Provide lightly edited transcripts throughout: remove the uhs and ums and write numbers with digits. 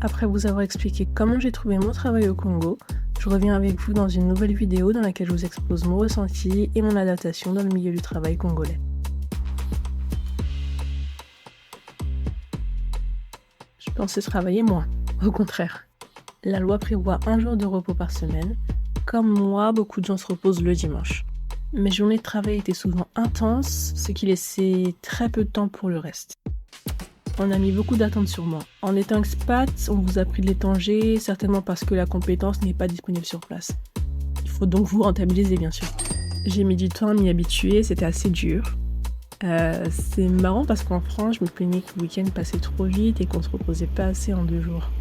Après vous avoir expliqué comment j'ai trouvé mon travail au Congo, je reviens avec vous dans une nouvelle vidéo dans laquelle je vous expose mon ressenti et mon adaptation dans le milieu du travail congolais. Je pensais travailler moins, au contraire. La loi prévoit 1 jour de repos par semaine. Comme moi, beaucoup de gens se reposent le dimanche. Mes journées de travail étaient souvent intenses, ce qui laissait très peu de temps pour le reste. On a mis beaucoup d'attentes sur moi. En étant expat, on vous a pris de l'étranger, certainement parce que la compétence n'est pas disponible sur place. Il faut donc vous rentabiliser, bien sûr. J'ai mis du temps à m'y habituer, c'était assez dur. C'est marrant parce qu'en France, je me plaignais que le week-end passait trop vite et qu'on ne se reposait pas assez en 2 jours.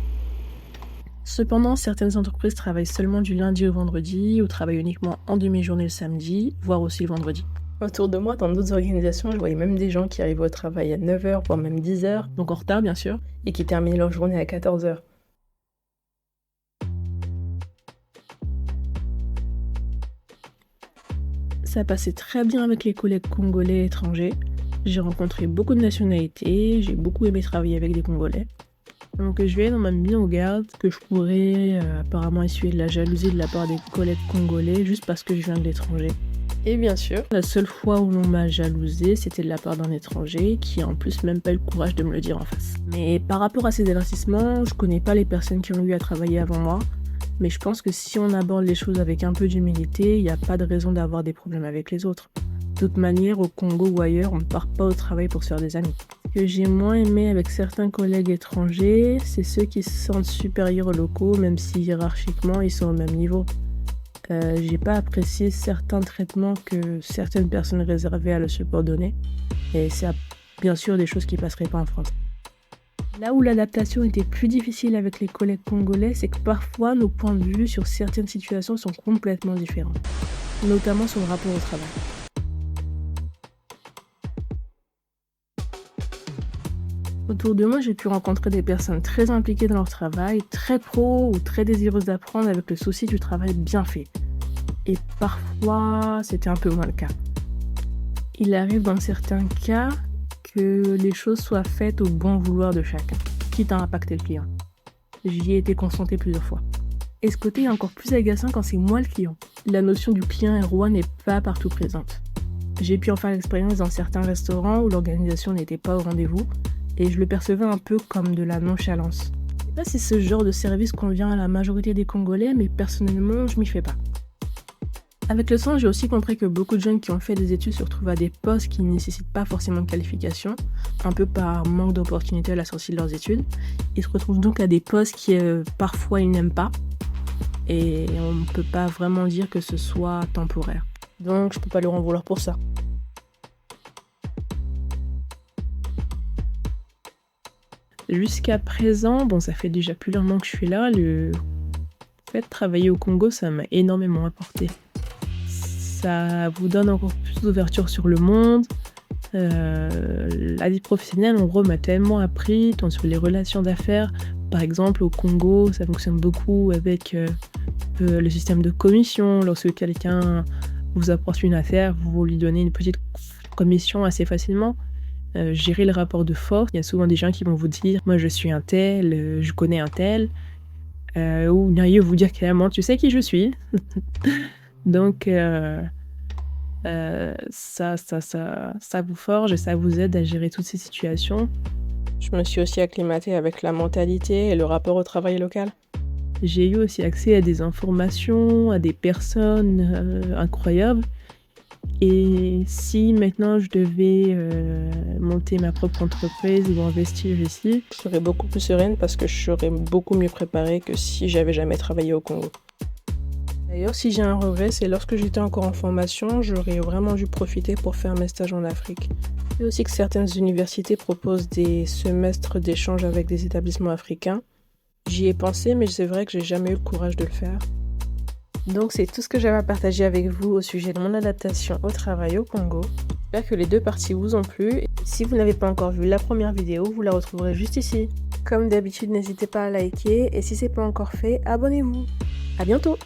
Cependant, certaines entreprises travaillent seulement du lundi au vendredi ou travaillent uniquement en demi-journée le samedi, voire aussi le vendredi. Autour de moi, dans d'autres organisations, je voyais même des gens qui arrivaient au travail à 9h, voire même 10h, donc en retard bien sûr, et qui terminaient leur journée à 14h. Ça passait très bien avec les collègues congolais et étrangers. J'ai rencontré beaucoup de nationalités, j'ai beaucoup aimé travailler avec des Congolais. Donc je vais dans ma mise en garde que je pourrais apparemment essuyer de la jalousie de la part des collègues congolais juste parce que je viens de l'étranger. Et bien sûr, la seule fois où l'on m'a jalousée, c'était de la part d'un étranger qui a en plus même pas eu le courage de me le dire en face. Mais par rapport à ces avertissements, je connais pas les personnes qui ont eu à travailler avant moi, mais je pense que si on aborde les choses avec un peu d'humilité, il n'y a pas de raison d'avoir des problèmes avec les autres. De toute manière, au Congo ou ailleurs, on ne part pas au travail pour se faire des amis. Ce que j'ai moins aimé avec certains collègues étrangers, c'est ceux qui se sentent supérieurs aux locaux, même si hiérarchiquement ils sont au même niveau. J'ai pas apprécié certains traitements que certaines personnes réservaient à le subordonné, et c'est bien sûr des choses qui passeraient pas en France. Là où l'adaptation était plus difficile avec les collègues congolais, c'est que parfois nos points de vue sur certaines situations sont complètement différents, notamment sur le rapport au travail. Autour de moi, j'ai pu rencontrer des personnes très impliquées dans leur travail, très pro ou très désireuses d'apprendre avec le souci du travail bien fait. Et parfois, c'était un peu moins le cas. Il arrive dans certains cas que les choses soient faites au bon vouloir de chacun, quitte à impacter le client. J'y ai été confrontée plusieurs fois. Et ce côté est encore plus agaçant quand c'est moi le client. La notion du client et roi n'est pas partout présente. J'ai pu en faire l'expérience dans certains restaurants où l'organisation n'était pas au rendez-vous, et je le percevais un peu comme de la nonchalance. Je sais pas si ce genre de service convient à la majorité des Congolais, mais personnellement, je m'y fais pas. Avec le temps, j'ai aussi compris que beaucoup de jeunes qui ont fait des études se retrouvent à des postes qui ne nécessitent pas forcément de qualification, un peu par manque d'opportunités à la sortie de leurs études. Ils se retrouvent donc à des postes qui parfois ils n'aiment pas, et on ne peut pas vraiment dire que ce soit temporaire. Donc je peux pas leur en vouloir pour ça. Jusqu'à présent, ça fait déjà plus d'un an que je suis là, le fait de travailler au Congo, ça m'a énormément apporté. Ça vous donne encore plus d'ouverture sur le monde. La vie professionnelle, en gros, m'a tellement appris, tant sur les relations d'affaires. Par exemple, au Congo, ça fonctionne beaucoup avec le système de commission. Lorsque quelqu'un vous apporte une affaire, vous lui donnez une petite commission assez facilement. Gérer le rapport de force. Il y a souvent des gens qui vont vous dire « moi je suis un tel, je connais un tel », ou bien ils vont vous dire clairement « tu sais qui je suis ». Donc ça vous forge et ça vous aide à gérer toutes ces situations. Je me suis aussi acclimatée avec la mentalité et le rapport au travail local. J'ai eu aussi accès à des informations, à des personnes incroyables. Et si maintenant je devais monter ma propre entreprise ou investir ici, je serais beaucoup plus sereine parce que je serais beaucoup mieux préparée que si j'avais jamais travaillé au Congo. D'ailleurs, si j'ai un regret, c'est lorsque j'étais encore en formation, j'aurais vraiment dû profiter pour faire mes stages en Afrique. Et aussi que certaines universités proposent des semestres d'échange avec des établissements africains. J'y ai pensé, mais c'est vrai que j'ai jamais eu le courage de le faire. Donc c'est tout ce que j'avais à partager avec vous au sujet de mon adaptation au travail au Congo. J'espère que les 2 parties vous ont plu. Et si vous n'avez pas encore vu la première vidéo, vous la retrouverez juste ici. Comme d'habitude, n'hésitez pas à liker et si c'est pas encore fait, abonnez-vous. À bientôt!